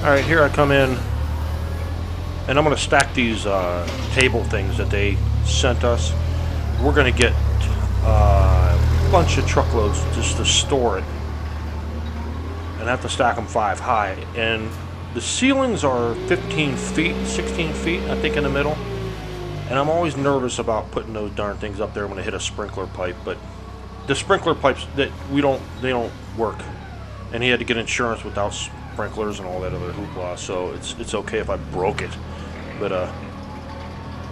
Alright, here I come in, and I'm going to stack these table things that they sent us. We're going to get a bunch of truckloads just to store it. And I have to stack them 5 high. And the ceilings are 15 feet, 16 feet, I think, in the middle. And I'm always nervous about putting those darn things up there when I hit a sprinkler pipe. But the sprinkler pipes, they don't work. And he had to get insurance without sprinklers and all that other hoopla, so it's okay if I broke it. But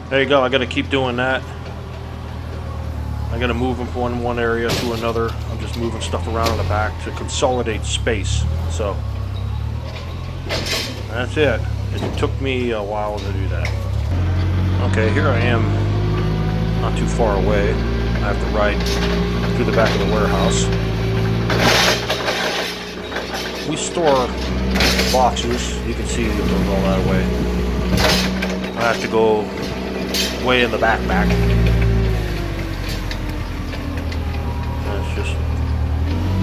there you go. I got to keep doing that. I got to move them from one area to another. I'm just moving stuff around in the back to consolidate space. So that's it. It took me a while to do that. Okay, here I am, not too far away. I have to ride through the back of the warehouse. We store boxes. You can see it goes all that way. I have to go way in the backpack. And it's just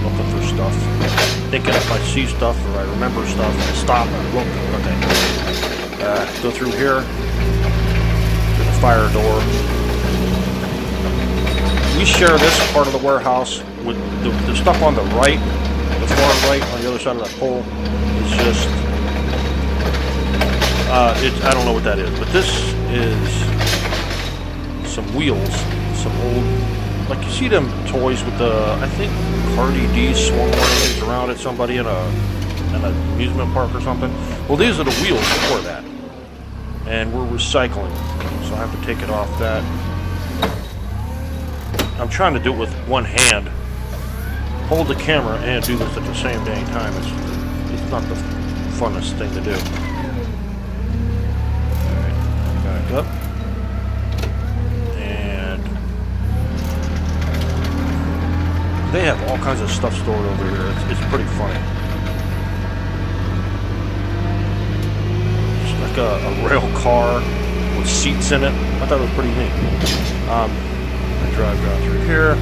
looking for stuff. Thinking if I see stuff or I remember stuff, I stop and look. Okay. Go through here to the fire door. We share this part of the warehouse with the stuff on the right. The far right on the other side of that pole is just I don't know what that is, but this is some wheels, some old, like you see them toys with the, I think Cardi D swung one of these around at somebody in an amusement park or something. Well, these are the wheels for that, and we're recycling, so I have to take it off that. I'm trying to do it with one hand. Hold the camera and do this at the same dang time. It's not the funnest thing to do. Alright, back up. And they have all kinds of stuff stored over here. It's pretty funny. It's like a rail car with seats in it. I thought it was pretty neat. I drive down through here.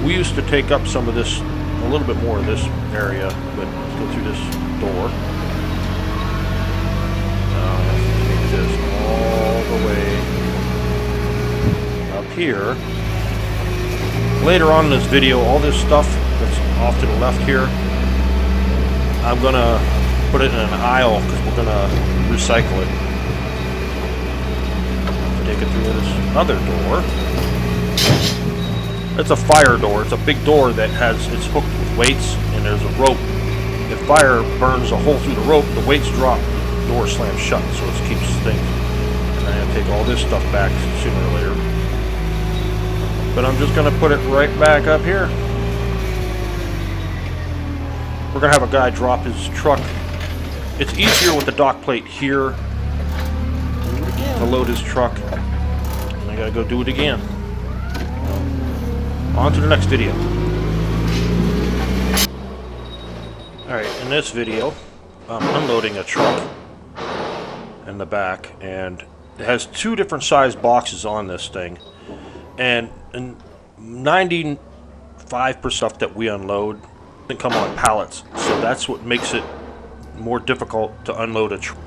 We used to take up some of this, a little bit more of this area, but let's go through this door. Let's take this all the way up here. Later on in this video, all this stuff that's off to the left here, I'm going to put it in an aisle because we're going to recycle it. Take it through this other door. It's a fire door. It's a big door that it's hooked with weights, and there's a rope. If fire burns a hole through the rope, the weights drop, the door slams shut, so it keeps things. And I have to take all this stuff back sooner or later. But I'm just going to put it right back up here. We're going to have a guy drop his truck. It's easier with the dock plate here to load his truck. And I got to go do it again. On to the next video. Alright, in this video, I'm unloading a truck in the back, and it has 2 different size boxes on this thing. And 95% stuff that we unload can come on pallets, so that's what makes it more difficult to unload a truck.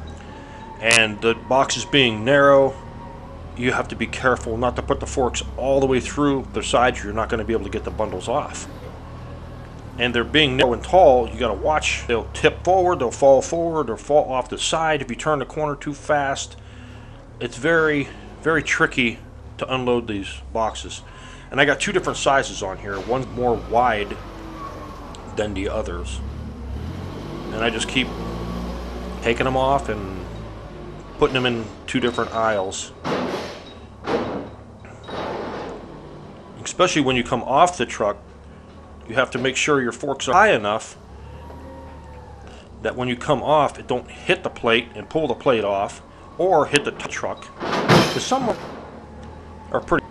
And the boxes being narrow, you have to be careful not to put the forks all the way through the sides. You're not going to be able to get the bundles off. And they're being narrow and tall, you got to watch. They'll tip forward, they'll fall forward, or fall off the side if you turn the corner too fast. It's very, very tricky to unload these boxes. And I got 2 different sizes on here. One's more wide than the others. And I just keep taking them off and putting them in 2 different aisles. Especially when you come off the truck, you have to make sure your forks are high enough that when you come off, it don't hit the plate and pull the plate off, or hit the truck. Because some are pretty.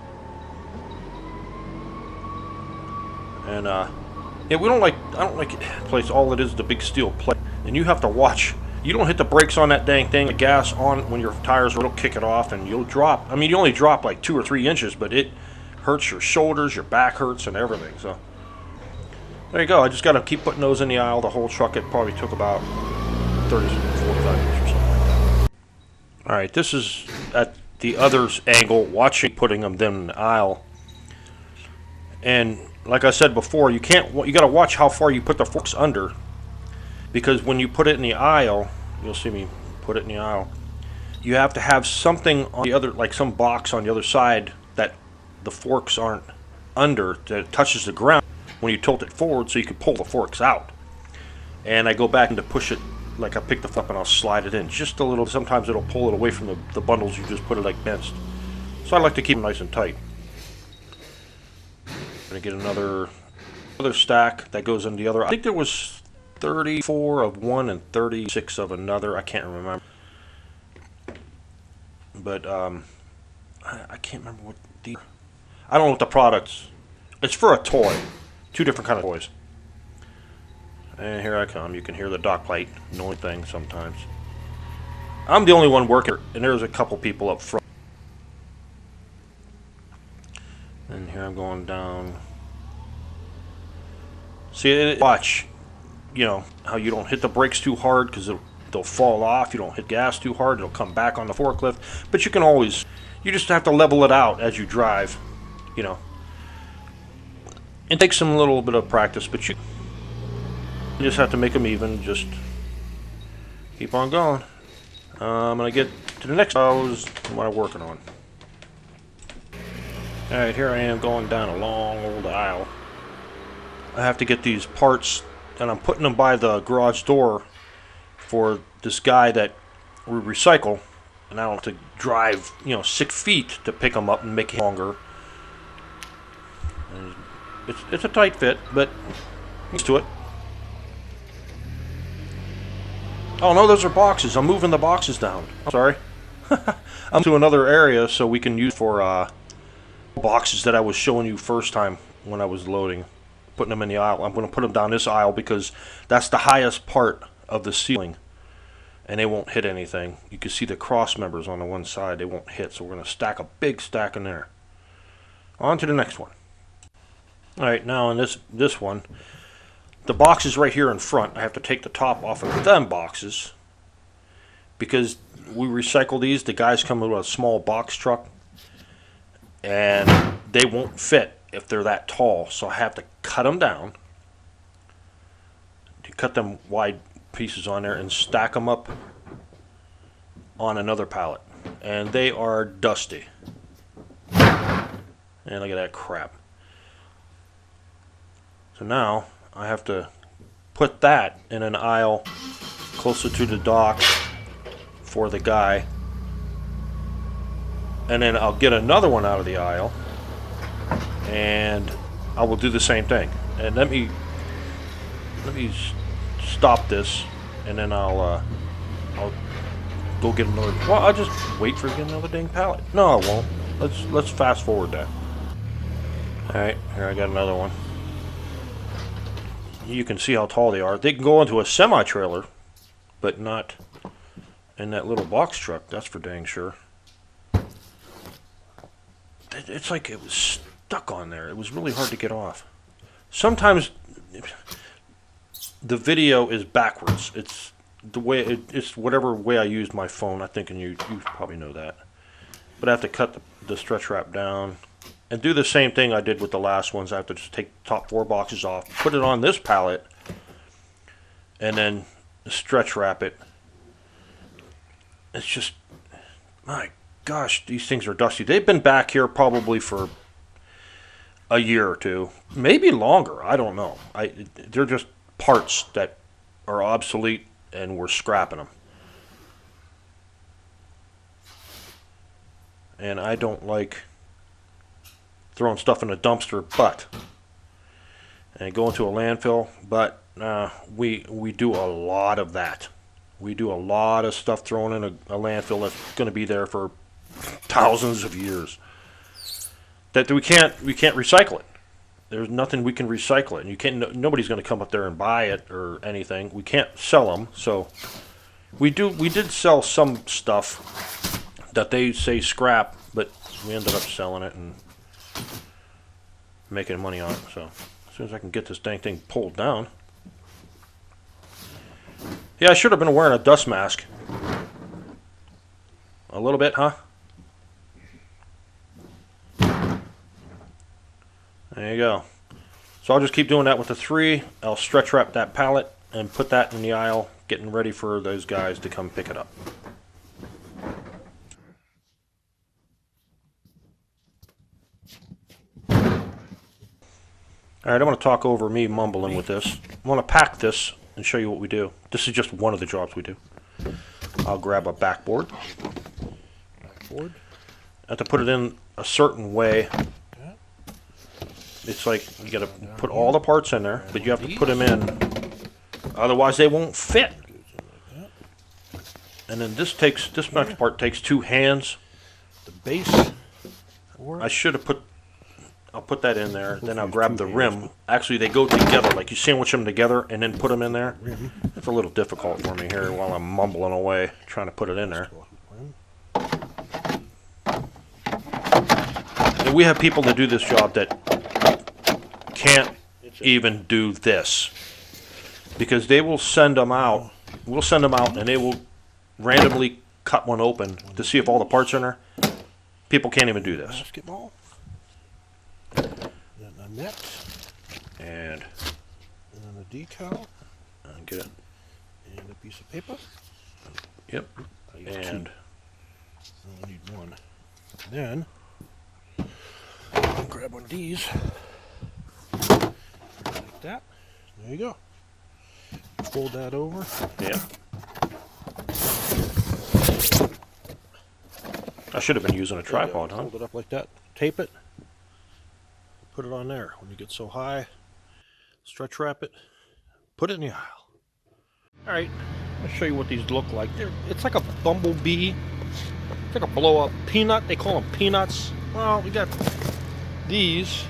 And yeah, I don't like place. All it is the big steel plate, and you have to watch. You don't hit the brakes on that dang thing, the gas on when your tires will kick it off, and you'll drop. I mean, you only drop like 2 or 3 inches, but it hurts your shoulders, your back hurts, and everything. So there you go. I just got to keep putting those in the aisle. The whole truck, it probably took about 30, 45 minutes or something like that. Alright, this is at the other angle, watching putting them then in the aisle. And like I said before, you gotta watch how far you put the forks under, because when you put it in the aisle, you'll see me put it in the aisle, you have to have something on the other, like some box on the other side that the forks aren't under, that it touches the ground when you tilt it forward, so you can pull the forks out. And I go back and to push it, like I pick the up and I'll slide it in just a little. Sometimes it'll pull it away from the bundles you just put it like this. So I like to keep them nice and tight. Gonna get another stack that goes in the other. I think there was 34 of one and 36 of another. I can't remember. But I can't remember what the. I don't know what the products. It's for a toy. Two different kind of toys. And here I come. You can hear the dock plate noise thing sometimes. I'm the only one working, and there's a couple people up front. And here I'm going down. See, watch, you know, how you don't hit the brakes too hard because they'll fall off. You don't hit gas too hard, it'll come back on the forklift. But you can always, you just have to level it out as you drive, you know. It takes some little bit of practice, but you just have to make them even, just keep on going. I'm going to get to the next hose, what I'm working on. Alright, here I am going down a long old aisle. I have to get these parts, and I'm putting them by the garage door for this guy that we recycle, and I don't have to drive, you know, 6 feet to pick them up and make it longer. And it's a tight fit, but used to it. Oh no, those are boxes. I'm moving the boxes down. I'm sorry. I'm to another area so we can use for boxes that I was showing you first time when I was loading, putting them in the aisle. I'm going to put them down this aisle because that's the highest part of the ceiling, and they won't hit anything. You can see the cross members on the one side, they won't hit, so we're going to stack a big stack in there. On to the next one. Alright, now in this one, the boxes right here in front, I have to take the top off of them boxes because we recycle these. The guys come with a small box truck, and they won't fit if they're that tall, so I have to cut them down, to cut them wide pieces on there and stack them up on another pallet, and they are dusty. And look at that crap. So now I have to put that in an aisle closer to the dock for the guy, and then I'll get another one out of the aisle and I will do the same thing. And let me stop this, and then I'll go get another. Well, I'll just wait for another dang pallet. No, I won't. Let's fast forward that. All right, here I got another one. You can see how tall they are. They can go into a semi-trailer, but not in that little box truck. That's for dang sure. It's like it was stuck on there. It was really hard to get off. Sometimes the video is backwards. It's the way it's whatever way I used my phone. I think, and you probably know that. But I have to cut the stretch wrap down and do the same thing I did with the last ones. I have to just take the top 4 boxes off, put it on this pallet, and then stretch wrap it. It's just, my gosh, these things are dusty. They've been back here probably for a year or two, maybe longer. I don't know. They're just parts that are obsolete, and we're scrapping them. And I don't like throwing stuff in a dumpster, and go into a landfill. But we do a lot of that. We do a lot of stuff thrown in a landfill that's going to be there for thousands of years. That we can't recycle it. There's nothing we can recycle it, and you can't. Nobody's going to come up there and buy it or anything. We can't sell them, so we did sell some stuff that they say scrap, but we ended up selling it and making money on it. So as soon as I can get this dang thing pulled down. Yeah, I should have been wearing a dust mask. A little bit, huh? There you go. So I'll just keep doing that with the 3. I'll stretch wrap that pallet and put that in the aisle, getting ready for those guys to come pick it up. Alright, I want to talk over me mumbling with this. I want to pack this and show you what we do. This is just one of the jobs we do. I'll grab a backboard. I have to put it in a certain way. It's like you got to put all the parts in there, but you have to put them in, otherwise they won't fit. And then this next part takes 2 hands. The base. I should have I'll put that in there. Then I'll grab the rim. Actually, they go together. Like you sandwich them together and then put them in there. It's a little difficult for me here while I'm mumbling away trying to put it in there. And we have people that do this job that can't even do this because they will send them out. We'll send them out and they will randomly cut one open to see if all the parts are in there. People can't even do this. Basketball. Then a net. And then a decal. Get it. And a piece of paper. Yep. And I need 1. Then I'll grab one of these. Like that. There you go. Fold that over. yeah. I should have been using a tripod, huh? Hold it up like that. Tape it. Put it on there. When you get so high, stretch wrap it. Put it in the aisle. All right. I'll show you what these look like. It's like a bumblebee. It's like a blow-up peanut. They call them peanuts. Well, we got these.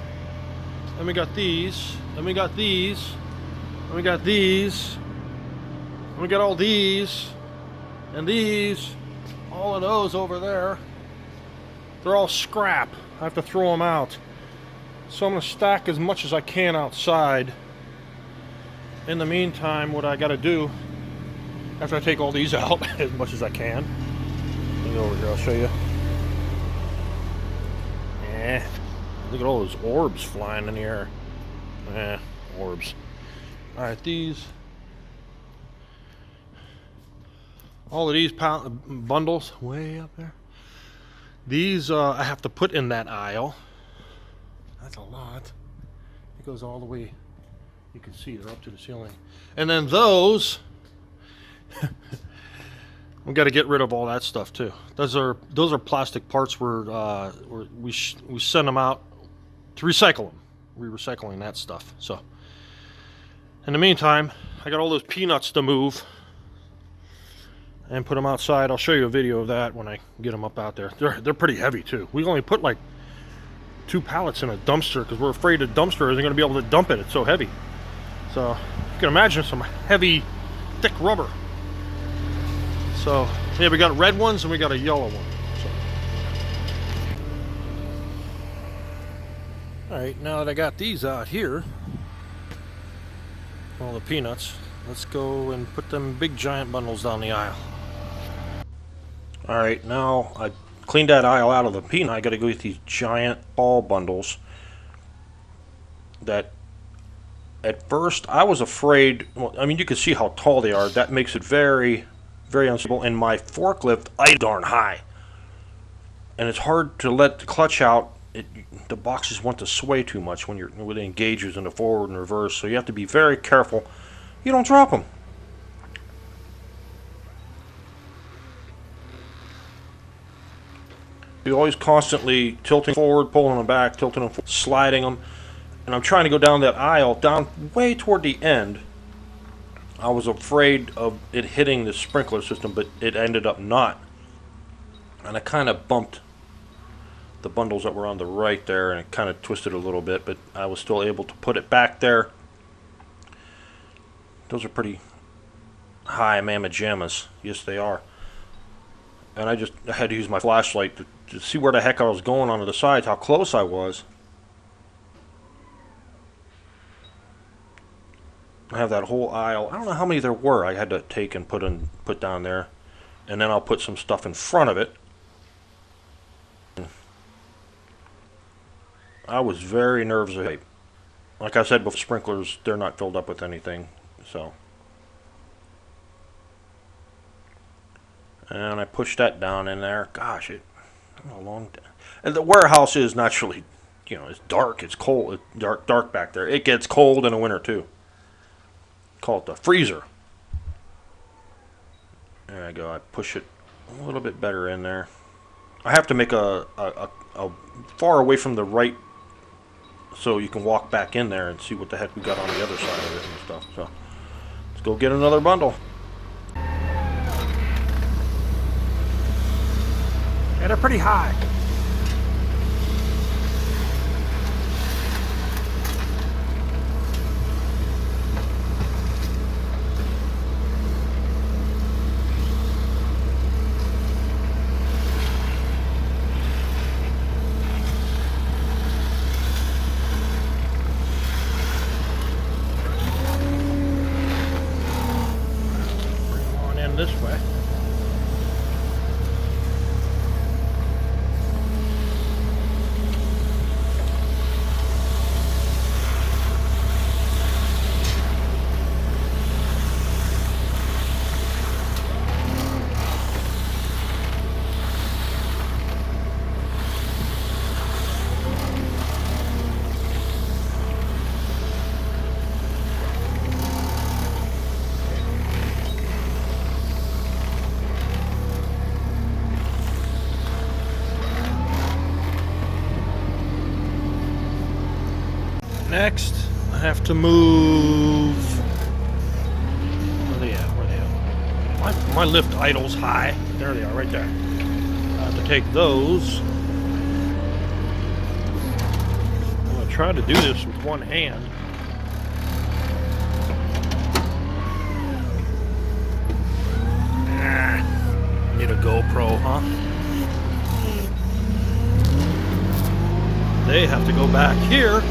And we got these. And we got these. And we got these. And we got all these. And these. All of those over there. They're all scrap. I have to throw them out. So I'm going to stack as much as I can outside. In the meantime, what I got to do, after I take all these out as much as I can, let me go over here, I'll show you. Look at all those orbs flying in the air. Orbs. Alright, these. All of these bundles, way up there. These I have to put in that aisle. That's a lot. It goes all the way. You can see they're up to the ceiling. And then those, we got to get rid of all that stuff too. Those are plastic parts where we send them out to recycle them. We're recycling that stuff. So in the meantime, I got all those peanuts to move and put them outside. I'll show you a video of that when I get them up out there. They're pretty heavy too. We only put like 2 pallets in a dumpster because we're afraid the dumpster isn't going to be able to dump it. It's so heavy. So you can imagine some heavy, thick rubber. So yeah, we got red ones and we got a yellow one. So. All right, now that I got these out here, all the peanuts, let's go and put them big giant bundles down the aisle. All right, now I cleaned that aisle out of the peanut. I got to go get these giant ball bundles that at first I was afraid. Well, I mean, you can see how tall they are. That makes it very, very unstable. And my forklift is darn high, and it's hard to let the clutch out. The boxes want to sway too much when you're with the engagers in the forward and reverse. So you have to be very careful you don't drop them. You're always constantly tilting forward, pulling them back, tilting them forward, sliding them. And I'm trying to go down that aisle, down way toward the end. I was afraid of it hitting the sprinkler system, but it ended up not. And I kind of bumped the bundles that were on the right there, and it kind of twisted a little bit, but I was still able to put it back there. Those are pretty high mamma jammas. Yes, they are. And I had to use my flashlight to see where the heck I was going onto the sides, how close I was. I have that whole aisle. I don't know how many there were. I had to take and put down there, and then I'll put some stuff in front of it. I was very nervous. Like I said before, sprinklers, they're not filled up with anything, so. And I pushed that down in there. Gosh, a long time. And the warehouse is naturally, it's dark. It's cold. It's dark back there. It gets cold in the winter too. Call it the freezer. There I go. I push it a little bit better in there. I have to make a far away from the right, so you can walk back in there and see what the heck we got on the other side of it and stuff. So let's go get another bundle. Yeah, they're pretty high. Bring them on in this way. Next, I have to move. Where are they at? Where are they at? My lift idle's high. There they are, right there. I have to take those. I'm going to try to do this with one hand. Need a GoPro, huh? They have to go back here.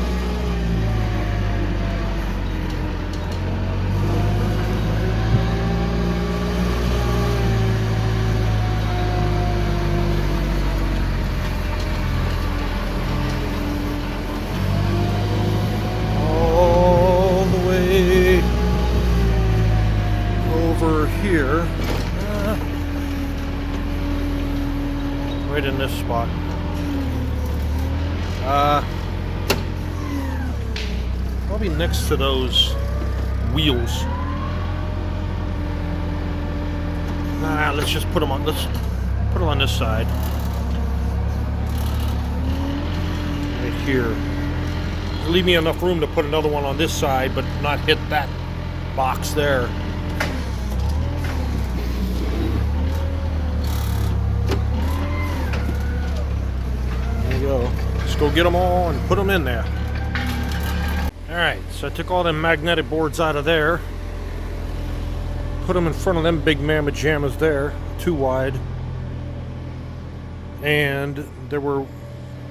Here, right in this spot. Probably next to those wheels. Let's just put them on. Let's put them on this side. Right here. Leave me enough room to put another one on this side, but not hit that box there. Let's go get them all and put them in there. Alright, so I took all them magnetic boards out of there, put them in front of them big mamma jammas there, too wide, and there were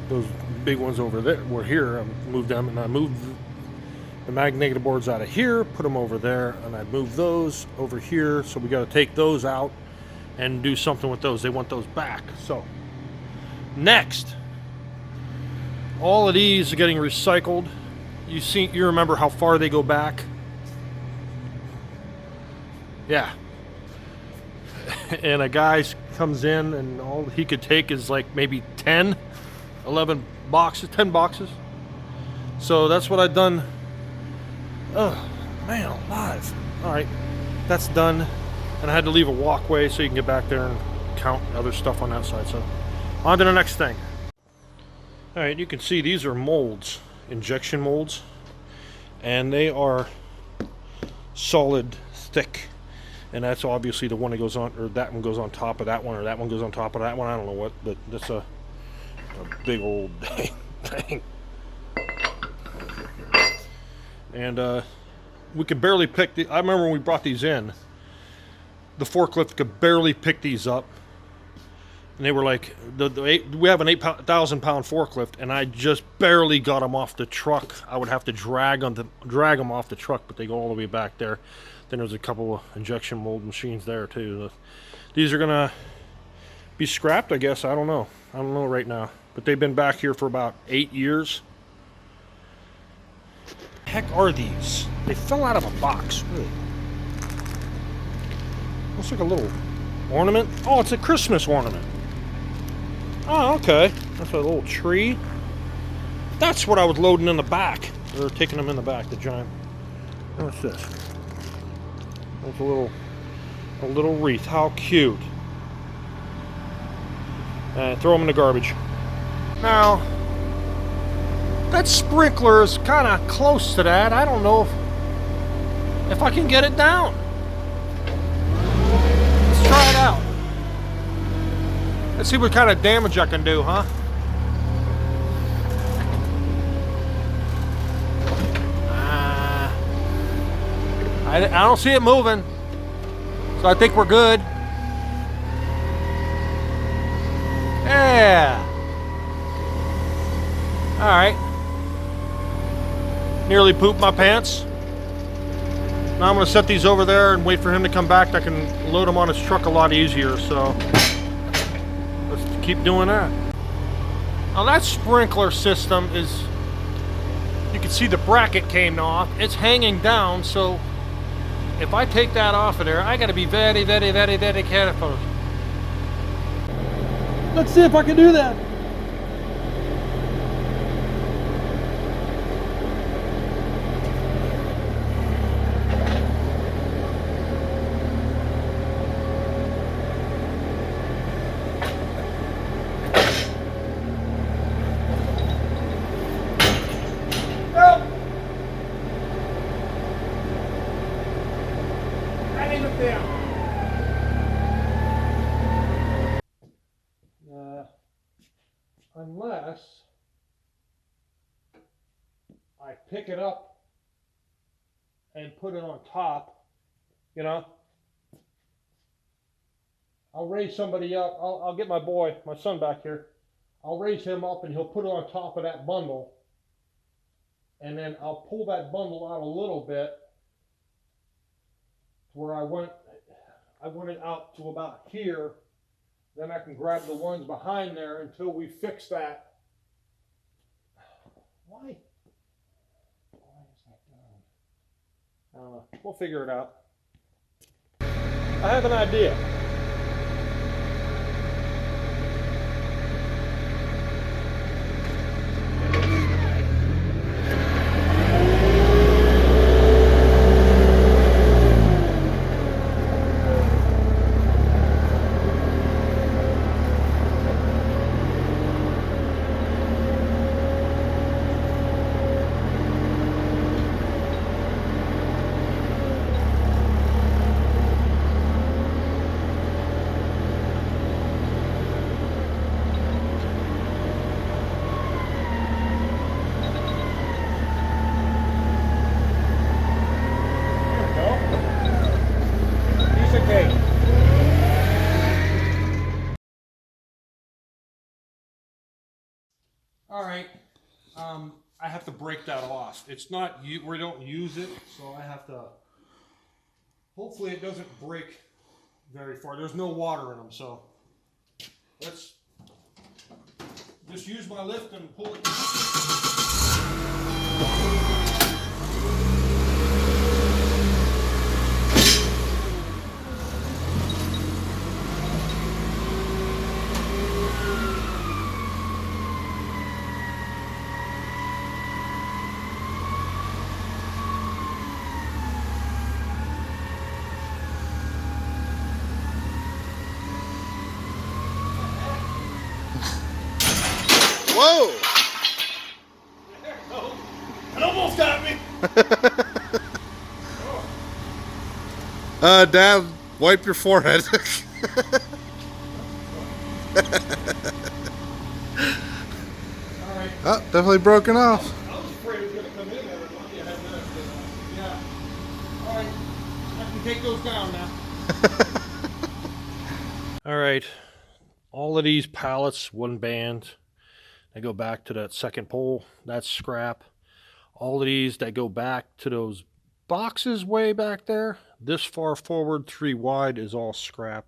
those big ones over there were here. I moved them, and I moved the magnetic boards out of here, put them over there, and I moved those over here. So we got to take those out and do something with those. They want those back. So next, all of these are getting recycled. You remember how far they go back? Yeah. And a guy comes in and all he could take is like maybe 10, 11 boxes, 10 boxes. So that's what I've done. Oh, man alive. All right, that's done. And I had to leave a walkway so you can get back there and count other stuff on that side. So on to the next thing. All right, you can see these are molds, injection molds, and they are solid thick. And that's obviously the one that goes on, or that one goes on top of that one, or that one goes on top of that one. I don't know what, but that's a big old thing. And we could barely pick the. I remember when we brought these in, the forklift could barely pick these up. And they were like, we have an 8,000-pound forklift, and I just barely got them off the truck. I would have to drag them off the truck, but they go all the way back there. Then there's a couple of injection mold machines there too. These are gonna be scrapped, I guess. I don't know right now, but they've been back here for about 8 years. The heck are these? They fell out of a box. Really. Looks like a little ornament. Oh, it's a Christmas ornament. Oh, okay. That's a little tree. That's what I was loading in the back. Or taking them in the back, the giant. What's this? That's a little wreath. How cute. Throw them in the garbage. Now, that sprinkler is kind of close to that. I don't know if I can get it down. Let's try it out. Let's see what kind of damage I can do, huh? I don't see it moving, so I think we're good. Yeah. All right. Nearly pooped my pants. Now I'm going to set these over there and wait for him to come back. I can load them on his truck a lot easier, so let's keep doing that. Now that sprinkler system is, you can see the bracket came off. It's hanging down, so if I take that off of there, I got to be very, very, very, very careful. Let's see if I can do that. Unless I pick it up and put it on top, you know. I'll raise somebody up. I'll get my boy, my son back here. I'll raise him up and he'll put it on top of that bundle. And then I'll pull that bundle out a little bit where I want it out to about here. Then I can grab the ones behind there until we fix that. Why is that down? I don't know. We'll figure it out. I have an idea. All right, I have to break that off. It's not, we don't use it, so I have to, hopefully it doesn't break very far. There's no water in them, so let's just use my lift and pull it. Whoa! There it goes. It almost got me. Dad, wipe your forehead. All right. Oh, definitely broken off. I was afraid it was going to come in there. Yeah. All right. I can take those down now. All right. All of these pallets, one band, they go back to that second pole. That's scrap. All of these that go back to those boxes way back there, this far forward, 3 wide, is all scrap.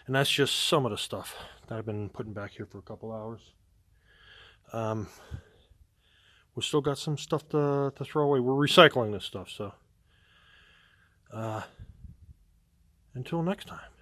And that's just some of the stuff that I've been putting back here for a couple hours. We still got some stuff to throw away. We're recycling this stuff, so until next time.